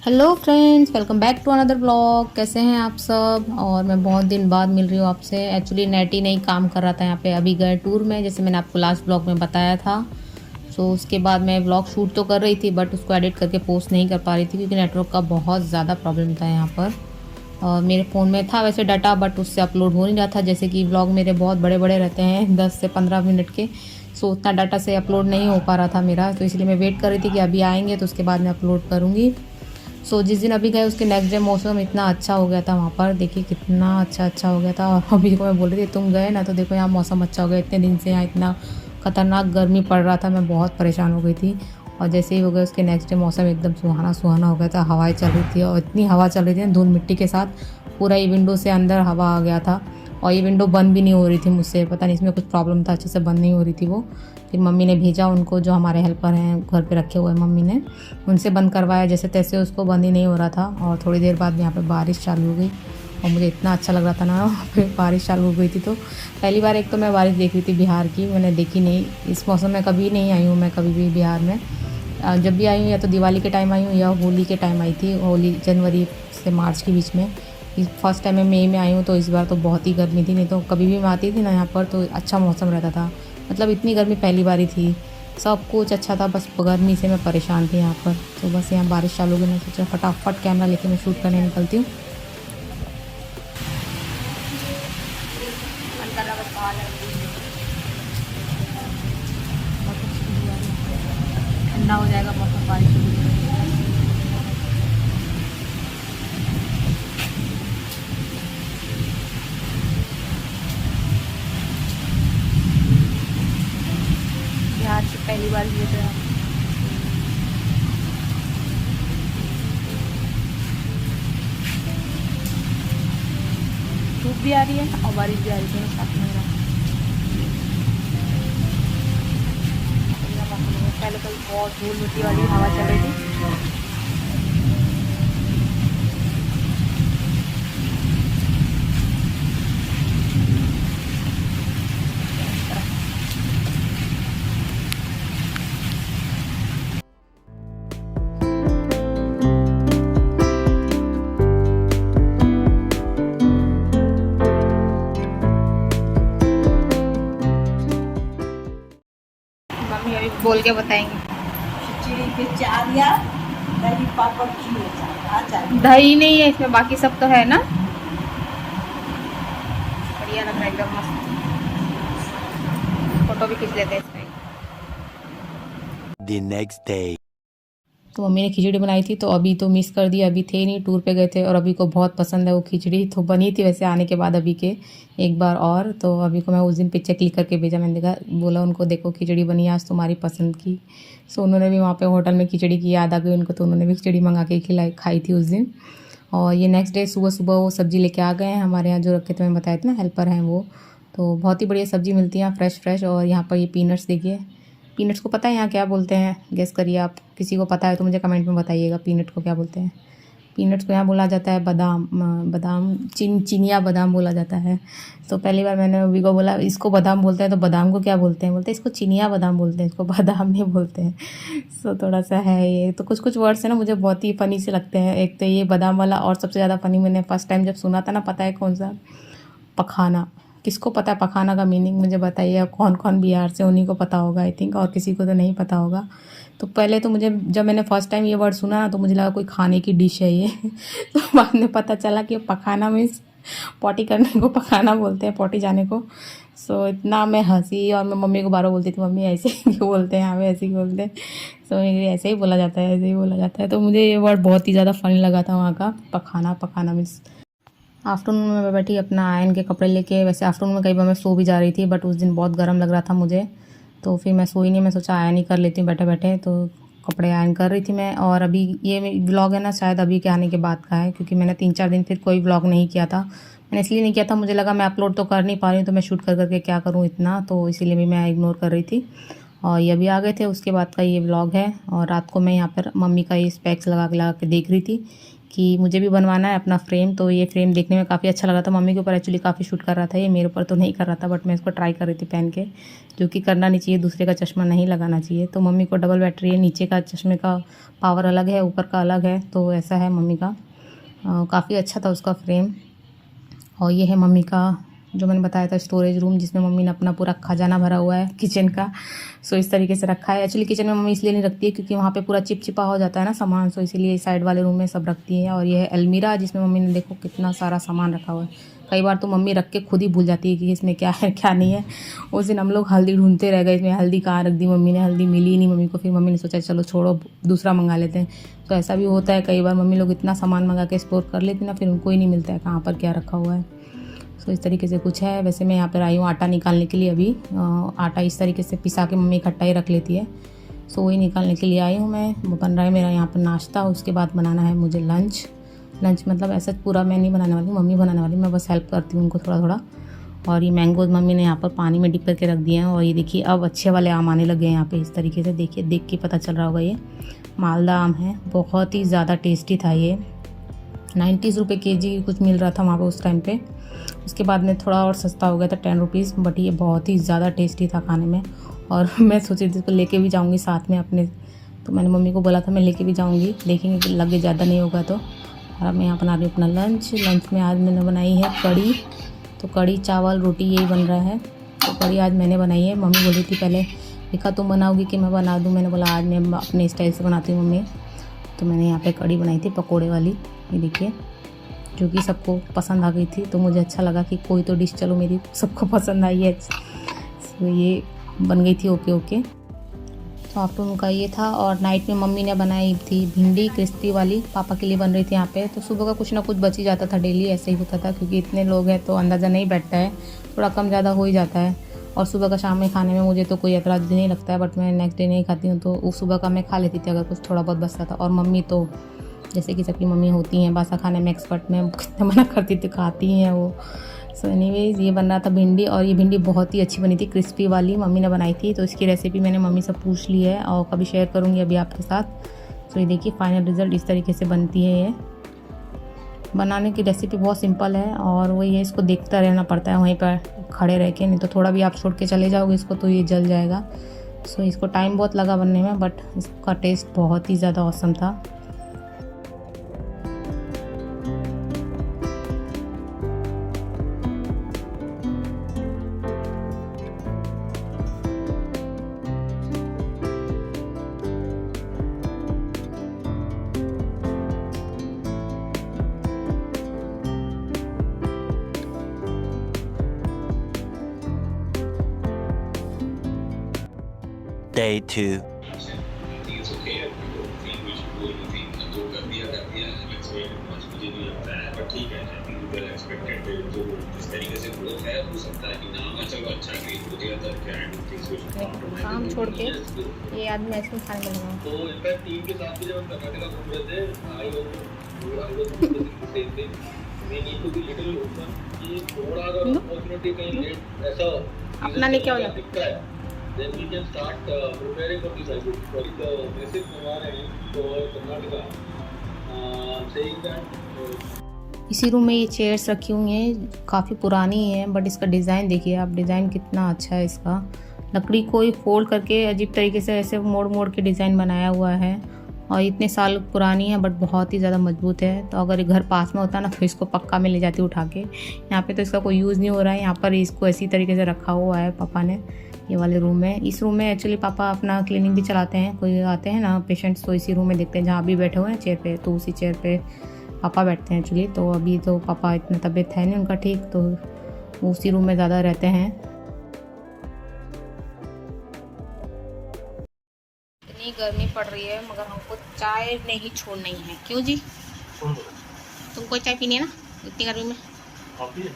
Hello friends, welcome back to another blog. कैसे हैं आप सब? और मैं बहुत दिन बाद मिल रही हूँ आपसे। एक्चुअली नेट ही नहीं काम कर रहा था यहाँ पे। अभी गए टूर में, जैसे मैंने आपको लास्ट ब्लॉग में बताया था। सो उसके बाद मैं ब्लॉग शूट तो कर रही थी, बट उसको एडिट करके पोस्ट नहीं कर पा रही थी क्योंकि नेटवर्क का बहुत ज़्यादा प्रॉब्लम था यहाँ पर। और मेरे फ़ोन में था वैसे डाटा, बट उससे अपलोड हो नहीं रहा था। जैसे कि ब्लॉग मेरे बहुत बड़े बड़े रहते हैं, 10 से 15 मिनट के। सो उतना डाटा से अपलोड नहीं हो पा रहा था मेरा, तो इसलिए मैं वेट कर रही थी कि अभी आएंगे तो उसके बाद मैं अपलोड करूँगी। जिस दिन अभी गए उसके नेक्स्ट डे मौसम इतना अच्छा हो गया था वहाँ पर। देखिए कितना अच्छा हो गया था। और अभी को मैं बोल रही थी तुम गए ना तो देखो यहाँ मौसम अच्छा हो गया। इतने दिन से यहाँ इतना ख़तरनाक गर्मी पड़ रहा था, मैं बहुत परेशान हो गई थी। और जैसे ही हो गया उसके नेक्स्ट डे मौसम एकदम सुहाना हो गया था। हवाएं चल रही थी और इतनी हवा चल रही थी धूल मिट्टी के साथ, पूरा ये विंडो से अंदर हवा आ गया था। और ये विंडो बंद भी नहीं हो रही थी मुझसे, पता नहीं इसमें कुछ प्रॉब्लम था, अच्छे से बंद नहीं हो रही थी वो। फिर मम्मी ने भेजा उनको, जो हमारे हेल्पर हैं घर पे रखे हुए मम्मी ने, उनसे बंद करवाया। जैसे तैसे उसको बंद ही नहीं हो रहा था। और थोड़ी देर बाद यहाँ पे बारिश चालू हो गई और मुझे इतना अच्छा लग रहा था ना। फिर बारिश चालू हो गई थी तो पहली बार एक तो मैं बारिश देख रही थी बिहार की, मैंने देखी नहीं। इस मौसम में कभी नहीं आई हूँ मैं कभी भी बिहार में। जब भी आई हूँ या तो दिवाली के टाइम आई हूँ या होली के टाइम आई थी। होली जनवरी से मार्च के बीच में। फर्स्ट टाइम मैं मई में आई हूँ, तो इस बार तो बहुत ही गर्मी थी। नहीं तो कभी भी मैं आती थी ना यहाँ पर तो अच्छा मौसम रहता था। मतलब इतनी गर्मी पहली बार ही थी। सब कुछ अच्छा था, बस गर्मी से मैं परेशान थी यहाँ पर। तो बस यहाँ बारिश चालू हो गई, मैं सोचा फटाफट कैमरा लेके मैं शूट करने निकलती हूँ। ठंडा हो जाएगा मौसम बारिश शुरू हो जाएगी। बिहार से पहली बार ये तो धूप भी आ रही है और बारिश भी आ रही है साथ में हो रहा है। पहले कल बहुत धूल मिट्टी वाली हवा चल रही थी। मम्मी अभी बोल के बताएंगे। खिचड़ी के चार या दही पापड़ की अचार। दही नहीं है इसमें, बाकी सब तो है ना। बढ़िया लग रहा है, एकदम मस्त। फोटो भी खींच लेते हैं इसमें। The next day. तो मम्मी ने खिचड़ी बनाई थी, तो अभी तो मिस कर दिया। अभी थे नहीं, टूर पे गए थे। और अभी को बहुत पसंद है वो खिचड़ी, तो बनी थी वैसे आने के बाद अभी के एक बार। और तो अभी को मैं उस दिन पिक्चर क्लिक करके भेजा। मैंने देखा, बोला उनको देखो खिचड़ी बनी है आज तुम्हारी पसंद की। सो उन्होंने भी वहाँ पे होटल में खिचड़ी की याद आ गई उनको, तो उन्होंने भी खिचड़ी मंगा के खिलाई खाई थी उस दिन। और ये नेक्स्ट डे सुबह सुबह वो सब्ज़ी लेके आ गए हैं हमारे यहाँ, जो रखे थे, मैं बताया था ना हेल्पर हैं वो। तो बहुत ही बढ़िया सब्ज़ी मिलती है यहाँ, फ्रेश फ्रेश। और यहाँ पर ये पीनट्स देखिए। पीनट्स को पता है यहाँ क्या बोलते हैं? गेस करिए आप। किसी को पता है तो मुझे कमेंट में बताइएगा पीनट को क्या बोलते हैं। पीनट्स को यहाँ बोला जाता है बादाम। बादाम चिनिया बादाम बोला जाता है। तो पहली बार मैंने अभी को बोला इसको बादाम बोलते हैं, तो बादाम को क्या बोलते हैं? बोलते हैं इसको चिनिया बादाम बोलते हैं, इसको बादाम नहीं बोलते हैं। सो थोड़ा सा है ये। तो कुछ कुछ वर्ड्स है ना मुझे बहुत ही फ़नी से लगते हैं। एक तो ये बादाम वाला, और सबसे ज़्यादा फ़नी मैंने फर्स्ट टाइम जब सुना था ना, पता है कौन सा? पखाना। किसको पता है पखाना का मीनिंग? मुझे बताइए। कौन कौन बिहार से, उन्हीं को पता होगा आई थिंक, और किसी को तो नहीं पता होगा। तो पहले तो मुझे, जब मैंने फर्स्ट टाइम ये वर्ड सुना ना, तो मुझे लगा कोई खाने की डिश है ये। तो बाद में पता चला कि पखाना मीन्स पॉटी करने को पखाना बोलते हैं, पॉटी जाने को। सो इतना मैं हंसी, और मैं मम्मी को बार बोलती थी मम्मी ऐसे क्यों बोलते हैं, हमें ऐसे क्यों बोलते हैं। सो ऐसे ही बोला जाता है, ऐसे ही बोला जाता है। तो मुझे ये वर्ड बहुत ही ज़्यादा फनी लगा था वहाँ का, पखाना। पखाना मीन्स आफ्टरनून में मैं बैठी अपना आयन के कपड़े लेके। वैसे आफ्टरनून में कई बार मैं सो भी जा रही थी, बट उस दिन बहुत गर्म लग रहा था मुझे, तो फिर मैं सोई नहीं। मैं सोचा आयन ही कर लेती हूँ बैठे बैठे। तो कपड़े आयन कर रही थी मैं। और अभी ये व्लॉग है ना शायद अभी के आने के बाद का है, क्योंकि मैंने 3-4 दिन फिर कोई व्लॉग नहीं किया था। मैंने इसलिए नहीं किया था, मुझे लगा मैं अपलोड तो कर नहीं पा रही हूँ, तो मैं शूट कर करके क्या करूँ इतना, तो इसीलिए भी मैं इग्नोर कर रही थी। और ये अभी आ गए थे, उसके बाद का ये व्लॉग है। और रात को मैं यहाँ पर मम्मी का ये स्पेक्स लगा के देख रही थी कि मुझे भी बनवाना है अपना फ्रेम। तो ये फ्रेम देखने में काफ़ी अच्छा लगा था, मम्मी के ऊपर एक्चुअली काफ़ी शूट कर रहा था, ये मेरे ऊपर तो नहीं कर रहा था, बट मैं इसको ट्राई कर रही थी पहन के, जो कि करना नहीं चाहिए, दूसरे का चश्मा नहीं लगाना चाहिए। तो मम्मी को डबल बैटरी है, नीचे का चश्मे का पावर अलग है, ऊपर का अलग है, तो ऐसा है मम्मी का। काफ़ी अच्छा था उसका फ्रेम। और ये है मम्मी का जो मैंने बताया था स्टोरेज रूम, जिसमें मम्मी ने अपना पूरा खजाना भरा हुआ है किचन का। सो इस तरीके से रखा है। एक्चुअली किचन में मम्मी इसलिए नहीं रखती है क्योंकि वहाँ पे पूरा चिपचिपा हो जाता है ना सामान, सो इसीलिए साइड वाले रूम में सब रखती है। और ये है अलमीरा, जिसमें मम्मी ने देखो कितना सारा सामान रखा हुआ है। कई बार तो मम्मी रख के खुद ही भूल जाती है कि इसमें क्या है क्या नहीं है। उस दिन हम लोग हल्दी ढूंढते रह गए, इसमें हल्दी कहाँ रख दी मम्मी ने, हल्दी मिली ही नहीं मम्मी को। फिर मम्मी ने सोचा चलो छोड़ो, दूसरा मंगा लेते हैं। तो ऐसा भी होता है कई बार, मम्मी लोग इतना सामान मंगा के एक्सप्लोर कर लेती ना, फिर उनको ही नहीं मिलता है कहाँ पर क्या रखा हुआ है। तो इस तरीके से कुछ है। वैसे मैं यहाँ पर आई हूँ आटा निकालने के लिए। अभी आटा इस तरीके से पिसा के मम्मी इकट्ठा ही रख लेती है, सो वही निकालने के लिए आई हूँ मैं। वो बन रहा है मेरा यहाँ पर नाश्ता, उसके बाद बनाना है मुझे लंच मतलब ऐसा पूरा मैं नहीं बनाने वाली, मम्मी बनाने वाली, मैं बस हेल्प करती हूँ उनको थोड़ा थोड़ा। और ये मैंगोज मम्मी ने यहाँ पर पानी में डिप करके रख दिए हैं। और ये देखिए अब अच्छे वाले आम आने लगे हैं यहाँ पे, इस तरीके से देखिए, देख के पता चल रहा होगा। ये मालदा आम है, बहुत ही ज़्यादा टेस्टी था ये। 90 रुपये kg कुछ मिल रहा था वहाँ पे उस टाइम पे। उसके बाद में थोड़ा और सस्ता हो गया था 10 रुपीज़, बट ये बहुत ही ज़्यादा टेस्टी था खाने में। और मैं सोची थी इसको लेके भी जाऊँगी साथ में अपने, तो मैंने मम्मी को बोला था मैं लेके भी जाऊँगी, देखेंगे कि लगे ज़्यादा नहीं होगा तो। और अब मैं यहाँ बना रही हूँ अपना लंच में आज मैंने बनाई है कढ़ी। तो कढ़ी चावल रोटी यही बन रहा है। तो कढ़ी आज मैंने बनाई है, मम्मी बोली थी पहले देखा तुम बनाओगी कि मैं बना दूँ, मैंने बोला आज मैं अपने स्टाइल से बनाती हूँ मम्मी। तो मैंने यहाँ पे कढ़ी बनाई थी पकोड़े वाली, ये देखिए, जो कि सबको पसंद आ गई थी। तो मुझे अच्छा लगा कि कोई तो डिश चलो मेरी सबको पसंद आई है। तो ये बन गई थी ओके। तो आफ्टरनून का ये था। और नाइट में मम्मी ने बनाई थी भिंडी क्रिस्पी वाली, पापा के लिए बन रही थी यहाँ पे। तो सुबह का कुछ ना कुछ बच ही जाता था, डेली ऐसे ही होता था, क्योंकि इतने लोग हैं तो अंदाज़ा नहीं बैठता है, थोड़ा कम ज़्यादा हो ही जाता है। और सुबह का शाम में खाने में मुझे तो कोई एतराज़ नहीं लगता है, बट मैं नेक्स्ट डे नहीं खाती हूँ, तो उस सुबह का मैं खा लेती थी अगर कुछ थोड़ा बहुत बचता था। और मम्मी तो जैसे कि सबकी मम्मी होती हैं बासा खाने में एक्सपर्ट, में कितना मना करती थी खाती हैं वो। सो एनीवेज ये बन रहा था भिंडी, और ये भिंडी बहुत ही अच्छी बनी थी, क्रिस्पी वाली मम्मी ने बनाई थी। तो इसकी रेसिपी मैंने मम्मी से पूछ ली है और कभी शेयर करूँगी अभी आपके साथ। सो ये देखिए फाइनल रिज़ल्ट इस तरीके से बनती है। ये बनाने की रेसिपी बहुत सिंपल है, और वही है, इसको देखता रहना पड़ता है वहीं पर खड़े रह के, नहीं तो थोड़ा भी आप छोड़ के चले जाओगे इसको तो ये जल जाएगा। सो इसको टाइम बहुत लगा बनने में, बट इसका टेस्ट बहुत ही ज़्यादा ऑसम था। Day 2. It's okay if you don't think we should do anything. जो कर दिया let's wait and watch. मुझे नहीं लगता है, but ठीक है, I think they're expected जो जिस तरीके से ग्रोथ है हो सकता है कि ना चलो अच्छा ग्रीन हो गया, तो क्या and things we should compromise. काम छोड़ के ये आदमी आइसक्रीम खाने लगा। तो इनफैक्ट टीम के साथ भी जब हम कर्नाटका घूम रहे थे, I was thinking the same thing. We need to be little open कि थोड़ा अगर opportunity कहीं लेट ऐसा अपना नहीं क्या हो जाता है, then we can start preparing for this idea. For the basic environment for Karnataka, saying that इसी रूम में ये चेयर्स रखी हुई हैं, काफ़ी पुरानी है, बट इसका डिज़ाइन देखिए आप, डिज़ाइन कितना अच्छा है इसका। लकड़ी को ही फोल्ड करके अजीब तरीके से ऐसे मोड़ के डिज़ाइन बनाया हुआ है, और इतने साल पुरानी है बट बहुत ही ज़्यादा मजबूत है। तो अगर घर पास में होता ना तो इसको पक्का में ले जाती उठा के। यहाँ पे तो इसका कोई यूज़ नहीं हो रहा है, यहाँ पर इसको इसी तरीके से रखा हुआ है पापा ने, ये वाले रूम में। इस रूम में एक्चुअली पापा अपना क्लिनिक भी चलाते हैं, कोई आते हैं ना पेशेंट्स तो इसी रूम में देखते हैं, जहाँ अभी बैठे हुए हैं चेयर पे, तो उसी चेयर पे पापा बैठते हैं एक्चुअली। तो अभी तो पापा इतना तबीयत है नहीं उनका ठीक, तो वो उसी रूम में ज़्यादा रहते हैं। इतनी गर्मी पड़ रही है मगर हमको चाय नहीं छोड़नी है। क्यों जी? तुमको चाय पीनी है ना इतनी गर्मी में? कॉफी है?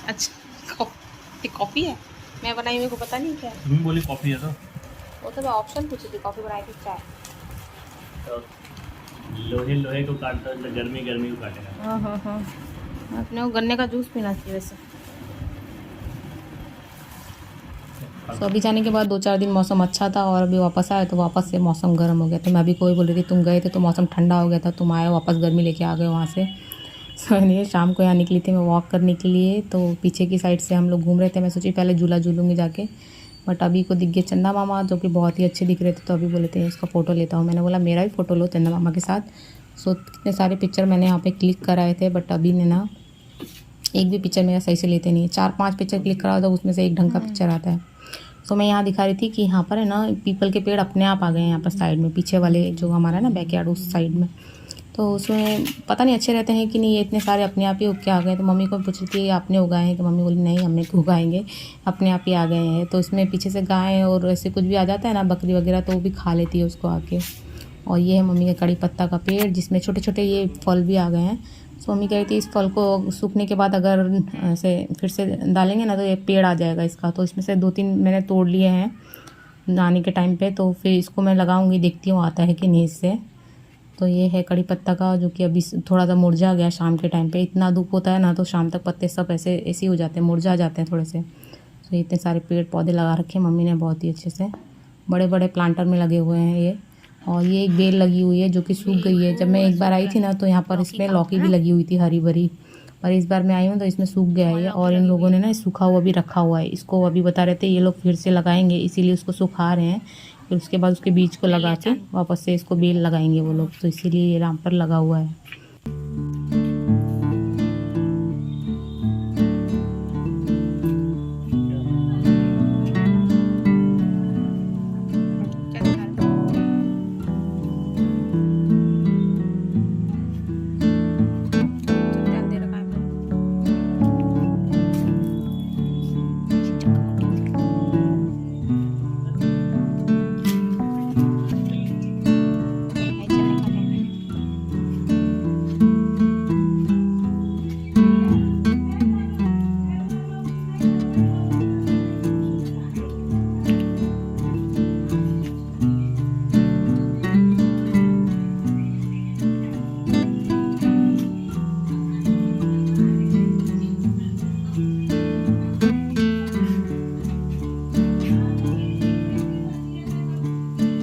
अच्छा कॉफ़ी है, मैं बनाई, मेरे को पता नहीं क्या है। तुम बोली कॉफी है तो वो तो मैं ऑप्शन पूछी थी, कॉफ़ी बनाई थी चाय। तो लोहे को काटता है, गर्मी को काटेगा। हाँ अपने को गन्ने का जूस पीना चाहिए वैसे। तो अभी जाने के बाद 2-4 दिन मौसम अच्छा था और अभी वापस आए तो वापस से मौसम गर्म हो गया। तो मैं अभी कोई बोल रही थी तुम गए थे तो मौसम ठंडा हो गया था, तुम आए वापस गर्मी लेके आ गए वहाँ से। सो नहीं, शाम को यहाँ निकली थी मैं वॉक करने के लिए, तो पीछे की साइड से हम लोग घूम रहे थे। मैं सोची पहले झूला झूलूंगी जाके, बट अभी को दिख गए चंदा मामा जो कि बहुत ही अच्छे दिख रहे थे। तो अभी बोले थे इसका फ़ोटो लेता हूँ। मैंने बोला मेरा भी फ़ोटो लो चंदा मामा के साथ। सो कितने सारे पिक्चर मैंने यहाँ पे क्लिक कराए थे, बट अभी ने ना एक भी पिक्चर मेरा सही से लेते नहीं है। 4-5 पिक्चर क्लिक करा तो उसमें से एक ढंग का पिक्चर आता है। तो मैं यहाँ दिखा रही थी कि यहाँ पर है ना पीपल के पेड़ अपने आप आ गए हैं यहाँ पर साइड में, पीछे वाले जो हमारा है ना बैकयार्ड उस साइड में। तो उसमें पता नहीं अच्छे रहते हैं कि नहीं, ये इतने सारे अपने आप ही उग के आ गए। तो मम्मी को पूछ रही थी आपने उगाए हैं, कि मम्मी बोली नहीं हमने क्यों उगाएंगे, अपने आप ही आ गए हैं। तो इसमें पीछे से गाय और ऐसे कुछ भी आ जाता है ना, बकरी वगैरह, तो वो भी खा लेती है उसको आके। और ये है मम्मी का कड़ी पत्ता का पेड़ जिसमें छोटे छोटे ये फल भी आ गए हैं। सो मम्मी कह रही थी इस फल को सूखने के बाद अगर ऐसे फिर से डालेंगे ना तो ये पेड़ आ जाएगा इसका। तो इसमें से 2-3 मैंने तोड़ लिए हैं आने के टाइम पे, तो फिर इसको मैं लगाऊंगी, देखती हूँ आता है कि नहीं इससे। तो ये है कड़ी पत्ता का जो कि अभी थोड़ा सा मुरझा गया शाम के टाइम पे। इतना धूप होता है ना तो शाम तक पत्ते सब ऐसे ऐसे हो जाते हैं, मुरझा जाते हैं थोड़े से। तो इतने सारे पेड़ पौधे लगा रखे हैं मम्मी ने बहुत ही अच्छे से, बड़े बड़े प्लांटर में लगे हुए हैं ये। और ये एक बेल लगी हुई है जो कि सूख गई है। जब मैं एक बार आई थी ना तो यहाँ पर इसमें लौकी भी लगी हुई थी हरी भरी, पर इस बार मैं आई हूँ तो इसमें सूख गया है। और इन लोगों ने ना सूखा हुआ भी रखा हुआ है, इसको अभी बता रहे थे ये लोग फिर से लगाएंगे इसीलिए उसको सुखा रहे हैं। फिर उसके बाद उसके बीज को लगा के वापस से इसको बेल लगाएंगे वो लोग, तो इसीलिए ये राम पर लगा हुआ है।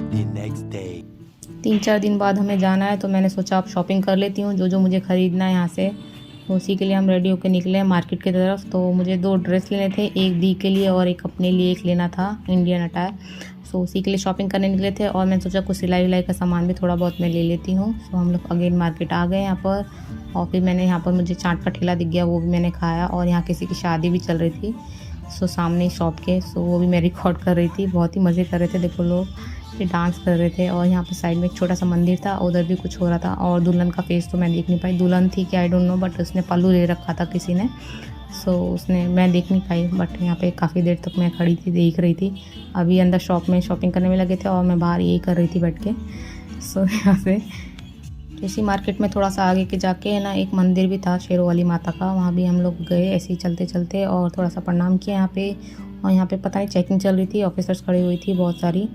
The next day. 3-4 दिन बाद हमें जाना है, तो मैंने सोचा आप शॉपिंग कर लेती हूँ जो जो मुझे ख़रीदना है यहाँ से। तो उसी के लिए हम रेडी होकर निकले हैं मार्केट की तरफ। तो मुझे 2 ड्रेस लेने थे, एक दी के लिए और एक अपने लिए एक लेना था इंडियन अटायर। सो उसी के लिए शॉपिंग करने निकले थे और मैंने सोचा कुछ सिलाई विलाई का सामान भी थोड़ा बहुत मैं ले लेती हूँ। सो हम लोग अगेन मार्केट आ गए यहाँ पर। और फिर मैंने यहाँ पर मुझे चाट का ठेला दिख गया, वो भी मैंने खाया। और यहाँ किसी की शादी भी चल रही थी सो सामने शॉप के, सो वो भी मैं रिकॉर्ड कर रही थी। बहुत ही मज़े कर रहे थे, देखो लोग ये डांस कर रहे थे। और यहाँ पे साइड में एक छोटा सा मंदिर था, उधर भी कुछ हो रहा था। और दुल्हन का फेस तो मैं देख नहीं पाई, दुल्हन थी क्या आई डोंट नो, बट उसने पल्लू ले रखा था किसी ने, सो उसने मैं देख नहीं पाई। बट यहाँ पे काफ़ी देर तक मैं खड़ी थी देख रही थी। अभी अंदर शॉप में शॉपिंग करने में लगे थे और मैं बाहर यही कर रही थी बैठ के। सो यहाँ से इसी मार्केट में थोड़ा सा आगे के जाके है ना एक मंदिर भी था शेरों वाली माता का, वहाँ भी हम लोग गए ऐसे ही चलते चलते और थोड़ा सा प्रणाम किया यहाँ पे। और यहाँ पे पता नहीं चेकिंग चल रही थी, ऑफिसर्स खड़ी हुई थी बहुत सारी।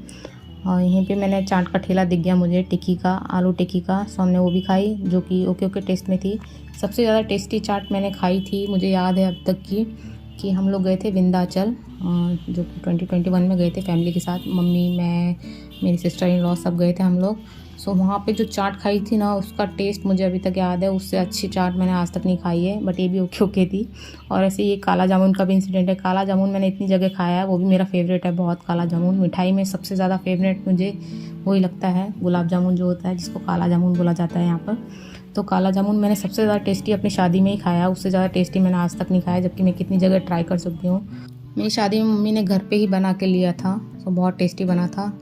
और यहीं पे मैंने चाट का ठेला दिख गया मुझे टिक्की का, आलू टिक्की का। सो हमने वो भी खाई जो कि ओके टेस्ट में थी। सबसे ज़्यादा टेस्टी चाट मैंने खाई थी, मुझे याद है अब तक की, कि हम लोग गए थे विंध्याचल जो कि 2021 में गए थे फैमिली के साथ। मम्मी, मैं, मेरी सिस्टर इन लॉ सब गए थे हम लोग। सो वहाँ पे जो चाट खाई थी ना उसका टेस्ट मुझे अभी तक याद है, उससे अच्छी चाट मैंने आज तक नहीं खाई है। बट ये भी ओके थी। और ऐसे ये काला जामुन का भी इंसिडेंट है। काला जामुन मैंने इतनी जगह खाया है, वो भी मेरा फेवरेट है बहुत। काला जामुन मिठाई में सबसे ज़्यादा फेवरेट मुझे वही लगता है, गुलाब जामुन जो होता है जिसको काला जामुन बोला जाता है यहाँ पर। तो काला जामुन मैंने सबसे ज़्यादा टेस्टी अपनी शादी में ही खाया, उससे ज़्यादा टेस्टी मैंने आज तक नहीं खाया, जबकि मैं कितनी जगह ट्राई कर सकती हूँ। मेरी शादी में मम्मी ने घर पे ही बना के लिया था, तो बहुत टेस्टी बना था।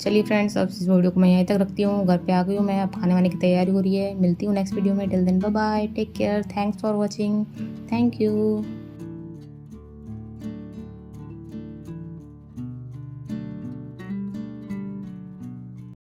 चलिए फ्रेंड्स, अब इस वीडियो को मैं यहीं तक रखती हूँ। घर पे आ गई हूँ मैं, अब खाने वाने की तैयारी हो रही है। मिलती हूँ नेक्स्ट वीडियो में। Till then bye bye, take care, thanks for watching, thank you.